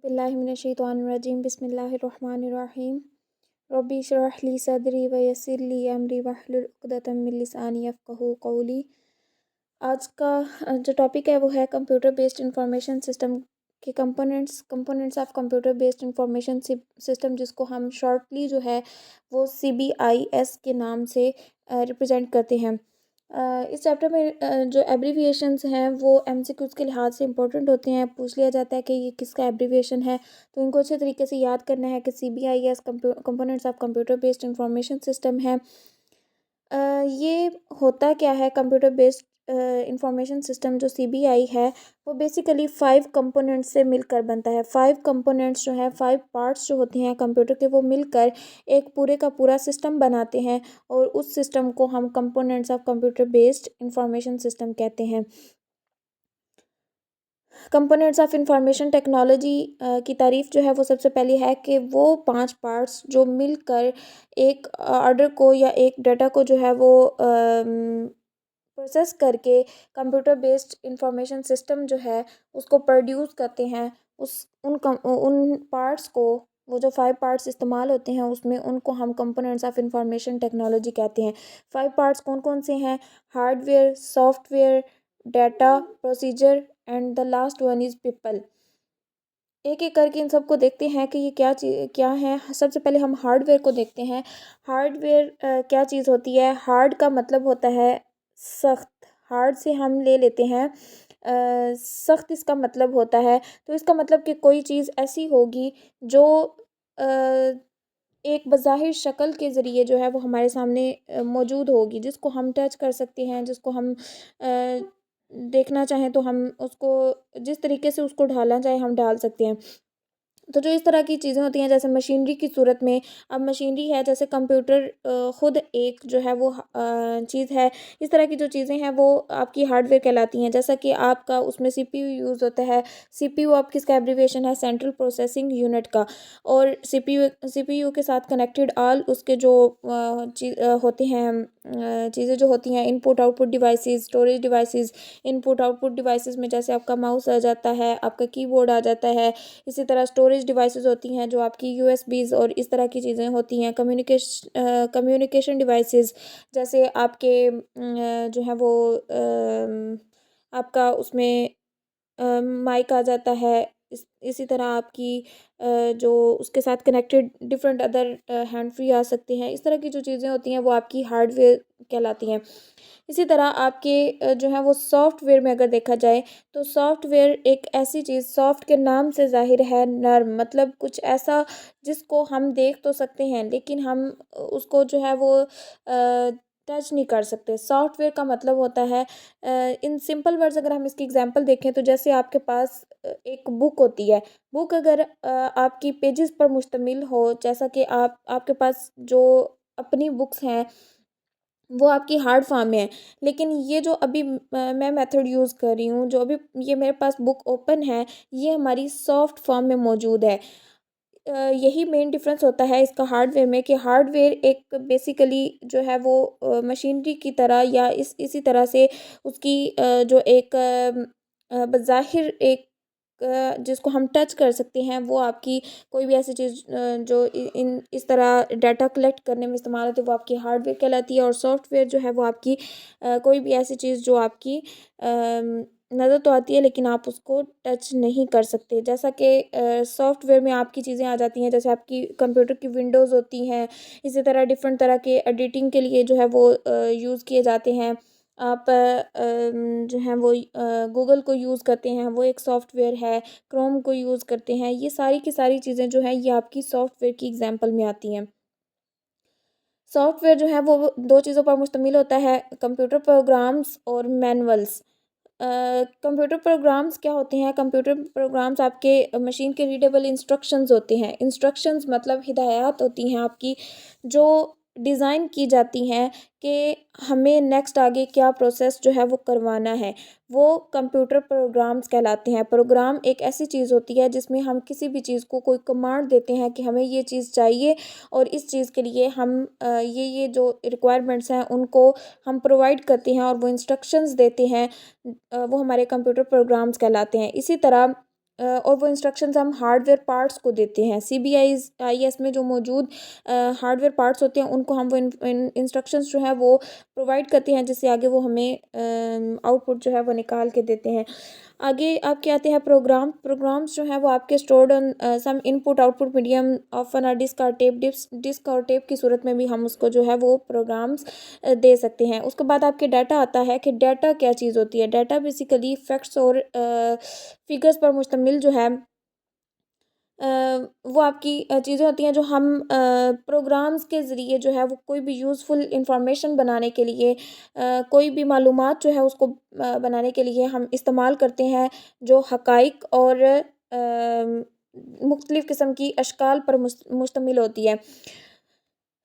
बिस्मिल्लाहिर्रहमानिर्रहीम बिस्मिल्लाहिर्रहमानिर्रहीम रब्बि इश्रह ली सदरी व यस्सिर ली अमरी वहलुल उक़दतम मिन लिसानी यफ़क़हू क़ौली। आज का जो टॉपिक है वो है कंप्यूटर बेस्ड इंफॉर्मेशन सिस्टम के components of computer based information system, जिसको हम शॉर्टली जो है वो CBIS के नाम से रिप्रेजेंट करते हैं। इस चैप्टर में जो एब्रीविएशंस हैं वो MCQs के लिहाज से इंपॉर्टेंट होते हैं। पूछ लिया जाता है कि ये किसका एब्रीविएशन है, तो इनको अच्छे तरीके से याद करना है कि CBIS components of computer based information system है। ये होता क्या है? कंप्यूटर बेस्ड इंफॉर्मेशन सिस्टम जो CBI है वो बेसिकली 5 कंपोनेंट्स से मिलकर बनता है। 5 कंपोनेंट्स जो है, 5 पार्ट्स जो होते हैं कंप्यूटर के, वो मिलकर एक पूरे का पूरा सिस्टम बनाते हैं और उस सिस्टम को हम components of computer based information system कहते हैं। कंपोनेंट्स ऑफ इंफॉर्मेशन टेक्नोलॉजी की तारीफ़ जो है वो सबसे पहले है कि वो 5 पार्ट्स जो मिलकर एक ऑर्डर को या एक डाटा को जो है वो प्रोसेस करके कंप्यूटर बेस्ड इंफॉर्मेशन सिस्टम जो है उसको प्रोड्यूस करते हैं। उन पार्ट्स को, वो जो 5 पार्ट्स इस्तेमाल होते हैं उसमें, उनको हम कंपोनेंट्स ऑफ इंफॉर्मेशन टेक्नोलॉजी कहते हैं। 5 पार्ट्स कौन कौन से हैं? Hardware, software, data, procedure and the last one is people. एक एक करके इन सबको देखते हैं कि ये क्या है। सबसे पहले हम हार्डवेयर को देखते हैं। हार्डवेयर क्या चीज़ होती है? हार्ड का मतलब होता है सख्त। हार्ड से हम ले लेते हैं सख्त, इसका मतलब होता है। तो इसका मतलब कि कोई चीज़ ऐसी होगी जो अ, एक बज़ाहिर शक्ल के ज़रिए जो है वो हमारे सामने मौजूद होगी, जिसको हम टच कर सकते हैं, जिसको हम देखना चाहें तो हम उसको जिस तरीके से उसको ढालना चाहे हम ढाल सकते हैं। तो जो इस तरह की चीज़ें होती हैं, जैसे मशीनरी की सूरत में, अब मशीनरी है जैसे कंप्यूटर ख़ुद एक जो है वो चीज़ है। इस तरह की जो चीज़ें हैं वो आपकी हार्डवेयर कहलाती हैं। जैसा कि आपका उसमें CPU यूज़ होता है। CPU आप किसका एब्रीविएशन है? सेंट्रल प्रोसेसिंग यूनिट का। और CPU के साथ कनेक्टेड ऑल उसके जो होते हैं चीज़ें जो होती हैं, input output devices, storage devices. Input output devices में जैसे आपका माउस आ जाता है, आपका कीबोर्ड आ जाता है। इसी तरह स्टोरेज डिवाइसेस होती हैं जो आपकी USBs और इस तरह की चीज़ें होती हैं। कम्युनिकेशन डिवाइसेस जैसे आपके जो है वो आपका उसमें माइक आ जाता है। इसी तरह आपकी जो उसके साथ connected different other hand free आ सकते हैं। इस तरह की जो चीज़ें होती हैं वो आपकी हार्डवेयर कहलाती हैं। इसी तरह आपके जो है वो सॉफ्टवेयर में अगर देखा जाए, तो सॉफ्टवेयर एक ऐसी चीज़, सॉफ्ट के नाम से ज़ाहिर है नर्म, मतलब कुछ ऐसा जिसको हम देख तो सकते हैं लेकिन हम उसको जो है वो टच नहीं कर सकते। सॉफ्टवेयर का मतलब होता है इन सिंपल वर्ड्स अगर हम इसकी एग्जांपल देखें तो जैसे आपके पास एक बुक होती है। बुक अगर आपकी पेजेस पर मुश्तमिल हो, जैसा कि आपके पास जो अपनी बुक्स हैं वो आपकी हार्ड फॉर्म में है, लेकिन ये जो अभी मैं मेथड यूज़ कर रही हूँ, जो अभी ये मेरे पास बुक ओपन है, ये हमारी सॉफ्ट फॉर्म में मौजूद है। यही मेन डिफरेंस होता है इसका हार्डवेयर में, कि हार्डवेयर एक बेसिकली जो है वो मशीनरी की तरह या इसी तरह से उसकी जो एक बज़ाहिर एक जिसको हम टच कर सकते हैं, वो आपकी कोई भी ऐसी चीज़ जो इन इस तरह डाटा कलेक्ट करने में इस्तेमाल होती है, वो आपकी हार्डवेयर कहलाती है। और सॉफ्टवेयर जो है वो आपकी कोई भी ऐसी चीज़ जो आपकी नज़र तो आती है लेकिन आप उसको टच नहीं कर सकते। जैसा कि सॉफ्टवेयर में आपकी चीज़ें आ जाती हैं, जैसे आपकी कंप्यूटर की विंडोज़ होती हैं। इसी तरह डिफरेंट तरह के एडिटिंग के लिए जो है वो यूज़ किए जाते हैं। आप जो हैं वो गूगल को यूज़ करते हैं, वो एक सॉफ्टवेयर है। क्रोम को यूज़ करते हैं। ये सारी की सारी चीज़ें जो हैं ये आपकी सॉफ्टवेयर की एग्जांपल में आती हैं। सॉफ्टवेयर जो है वो 2 चीज़ों पर मुश्तमिल होता है, कंप्यूटर प्रोग्राम्स और मैनुअल्स। कंप्यूटर प्रोग्राम्स क्या होते हैं? कंप्यूटर प्रोग्राम्स आपके मशीन के रीडेबल इंस्ट्रक्शंस होते हैं। इंस्ट्रक्शंस मतलब हिदायत होती हैं आपकी, जो डिज़ाइन की जाती हैं कि हमें नेक्स्ट आगे क्या प्रोसेस जो है वो करवाना है, वो कंप्यूटर प्रोग्राम्स कहलाते हैं। प्रोग्राम एक ऐसी चीज़ होती है जिसमें हम किसी भी चीज़ को कोई कमांड देते हैं कि हमें ये चीज़ चाहिए और इस चीज़ के लिए हम ये जो रिक्वायरमेंट्स हैं उनको हम प्रोवाइड करते हैं और वो इंस्ट्रक्शंस देते हैं। वो हमारे कंप्यूटर प्रोग्राम्स कहलाते हैं। इसी तरह और वो इंस्ट्रक्शंस हम हार्डवेयर पार्ट्स को देते हैं। CBIS में जो मौजूद हार्डवेयर पार्ट्स होते हैं उनको हम वो इंस्ट्रक्शंस जो है वो प्रोवाइड करते हैं, जिससे आगे वो हमें आउटपुट जो है वो निकाल के देते हैं। आगे आपके आते हैं प्रोग्राम्स जो हैं वो आपके stored on some input output medium often और डिस्क और टेप की सूरत में भी हम उसको जो है वो प्रोग्राम्स दे सकते हैं। उसके बाद आपके डाटा आता है कि डाटा क्या चीज़ होती है। डाटा बेसिकली फैक्ट्स और फिगर्स पर मुश्तमिल जो है अ, वो आपकी चीज़ें होती हैं जो हम प्रोग्राम्स के ज़रिए जो है वो कोई भी यूज़फुल इंफॉर्मेशन बनाने के लिए कोई भी मालूमात जो है उसको बनाने के लिए हम इस्तेमाल करते हैं, जो हक़ाइक़ और मुख्तलिफ़ किस्म की अशकाल पर मुश्तमिल होती है।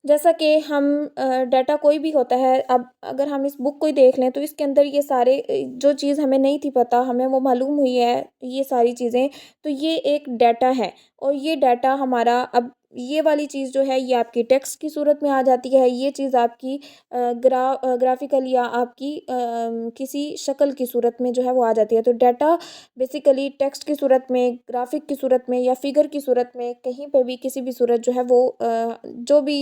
जैसा कि हम डाटा कोई भी होता है, अब अगर हम इस बुक को ही देख लें तो इसके अंदर ये सारे जो चीज़ हमें नहीं थी पता, हमें वो मालूम हुई है ये सारी चीज़ें, तो ये एक डाटा है। और ये डाटा हमारा अब ये वाली चीज़ जो है ये आपकी टेक्स्ट की सूरत में आ जाती है, ये चीज़ आपकी ग्राफिकल या आपकी किसी शक्ल की सूरत में जो है वो आ जाती है। तो डाटा बेसिकली टेक्स्ट की सूरत में, ग्राफिक की सूरत में या फिगर की सूरत में, कहीं पे भी किसी भी सूरत जो है वो जो भी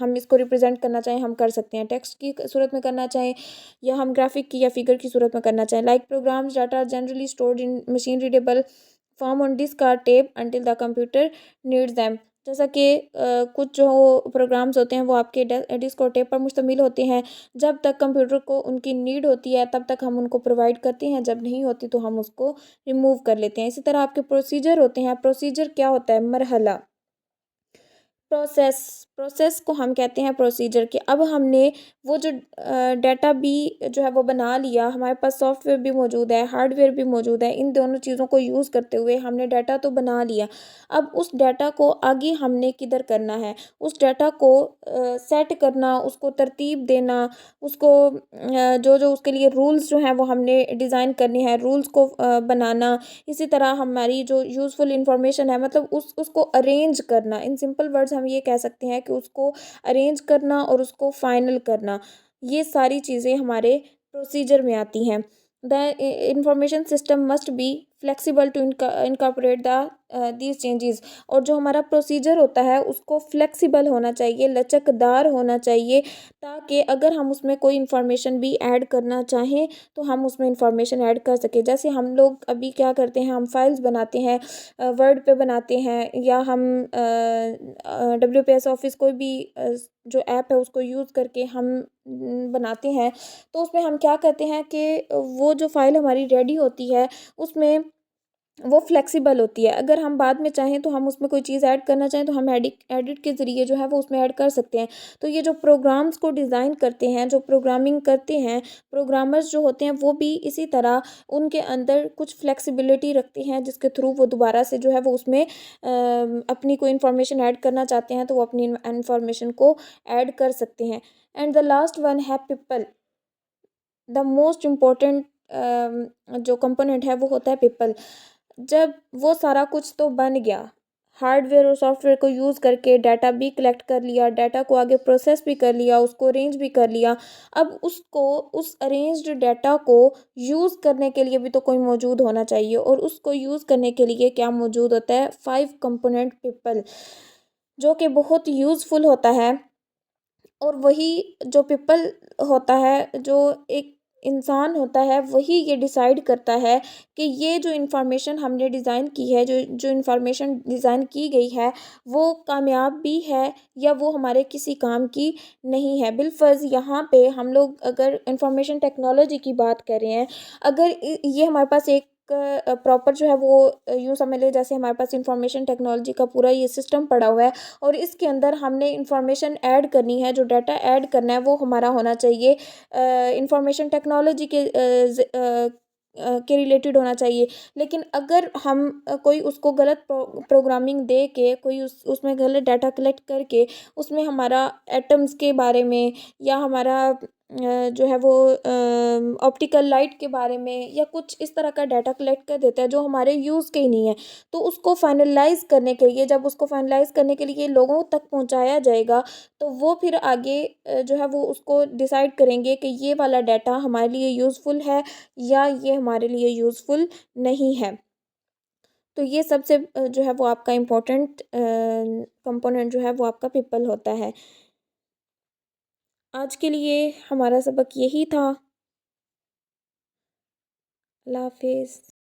हम इसको रिप्रेजेंट करना चाहें हम कर सकते हैं। टेक्स्ट की सूरत में करना चाहें या हम ग्राफिक की या फिगर की सूरत में करना चाहें। Like programs data are generally stored in machine readable form on disk और tape until the computer needs them. जैसा कि कुछ जो प्रोग्राम्स होते हैं वो आपके डिस्क और टेप पर मुश्तमिल होते हैं। जब तक कंप्यूटर को उनकी नीड होती है तब तक हम उनको प्रोवाइड करते हैं, जब नहीं होती तो हम उसको रिमूव कर लेते हैं। इसी तरह आपके प्रोसीजर होते हैं। प्रोसीजर क्या होता है? मरहला। प्रोसेस को हम कहते हैं प्रोसीजर के। अब हमने वो जो डाटा भी जो है वो बना लिया, हमारे पास सॉफ्टवेयर भी मौजूद है, हार्डवेयर भी मौजूद है, इन दोनों चीज़ों को यूज़ करते हुए हमने डाटा तो बना लिया। अब उस डाटा को आगे हमने किधर करना है? उस डाटा को सेट करना, उसको तरतीब देना, उसको जो उसके लिए रूल्स जो हैं वो हमने डिज़ाइन करने हैं, रूल्स को बनाना। इसी तरह हमारी जो यूज़फुल इंफॉर्मेशन है, मतलब उसको अरेंज करना। इन सिंपल वर्ड्स हम ये कह सकते हैं कि उसको अरेंज करना और उसको फाइनल करना, ये सारी चीज़ें हमारे प्रोसीजर में आती हैं। The information system must be flexible to incorporate the these changes. और जो हमारा प्रोसीजर होता है उसको फ्लेक्सिबल होना चाहिए, लचकदार होना चाहिए, ताकि अगर हम उसमें कोई इंफॉर्मेशन भी ऐड करना चाहें तो हम उसमें इंफॉर्मेशन ऐड कर सकें। जैसे हम लोग अभी क्या करते हैं, हम फाइल्स बनाते हैं, वर्ड पे बनाते हैं, या हम WPS ऑफिस कोई भी जो ऐप है उसको यूज़ करके हम बनाते हैं। तो उसमें हम क्या करते हैं कि वो जो फाइल हमारी रेडी होती है उसमें वो फ्लेक्सिबल होती है। अगर हम बाद में चाहें तो हम उसमें कोई चीज़ ऐड करना चाहें तो हम एडिट के ज़रिए जो है वो उसमें ऐड कर सकते हैं। तो ये जो प्रोग्राम्स को डिज़ाइन करते हैं, जो प्रोग्रामिंग करते हैं, प्रोग्रामर्स जो होते हैं वो भी इसी तरह उनके अंदर कुछ फ्लेक्सिबिलिटी रखते हैं, जिसके थ्रू वो दोबारा से जो है वो उसमें अपनी कोई इन्फॉर्मेशन ऐड करना चाहते हैं तो वो अपनी इन्फॉर्मेशन को ऐड कर सकते हैं। एंड द लास्ट वन है पीपल। द मोस्ट इम्पोर्टेंट जो कंपोनेंट है वो होता है पीपल। जब वो सारा कुछ तो बन गया, हार्डवेयर और सॉफ्टवेयर को यूज़ करके डाटा भी कलेक्ट कर लिया, डाटा को आगे प्रोसेस भी कर लिया, उसको अरेंज भी कर लिया। अब उसको, उस अरेंज्ड डाटा को यूज़ करने के लिए भी तो कोई मौजूद होना चाहिए, और उसको यूज़ करने के लिए क्या मौजूद होता है? 5 कंपोनेंट पीपल, जो कि बहुत यूज़फुल होता है। और वही जो पीपल होता है, जो एक इंसान होता है, वही ये डिसाइड करता है कि ये जो इन्फॉर्मेशन हमने डिज़ाइन की है, जो जो इन्फॉर्मेशन डिज़ाइन की गई है, वो कामयाब भी है या वो हमारे किसी काम की नहीं है। बिलफ़र्ज़ यहाँ पे हम लोग अगर इंफॉर्मेशन टेक्नोलॉजी की बात कर रहे हैं, अगर ये हमारे पास एक प्रॉपर जो है वो यूँ समझ लें जैसे हमारे पास इंफॉर्मेशन टेक्नोलॉजी का पूरा ये सिस्टम पड़ा हुआ है, और इसके अंदर हमने इंफॉर्मेशन ऐड करनी है, जो डाटा ऐड करना है वो हमारा होना चाहिए इंफॉर्मेशन टेक्नोलॉजी के रिलेटेड होना चाहिए। लेकिन अगर हम कोई उसको गलत प्रोग्रामिंग दे के, कोई उसमें गलत डाटा कलेक्ट करके उसमें हमारा एटम्स के बारे में या हमारा जो है वो ऑप्टिकल लाइट के बारे में या कुछ इस तरह का डाटा कलेक्ट कर देता है जो हमारे यूज़ के ही नहीं है, तो उसको फाइनलाइज़ करने के लिए, जब उसको फाइनलाइज़ करने के लिए लोगों तक पहुंचाया जाएगा, तो वो फिर आगे जो है वो उसको डिसाइड करेंगे कि ये वाला डाटा हमारे लिए यूज़फुल है या ये हमारे लिए यूज़फुल नहीं है। तो ये सबसे जो है वो आपका इम्पोर्टेंट कंपोनेंट जो है वो आपका पिपल होता है। आज के लिए हमारा सबक यही था। अल्लाह हाफिज़।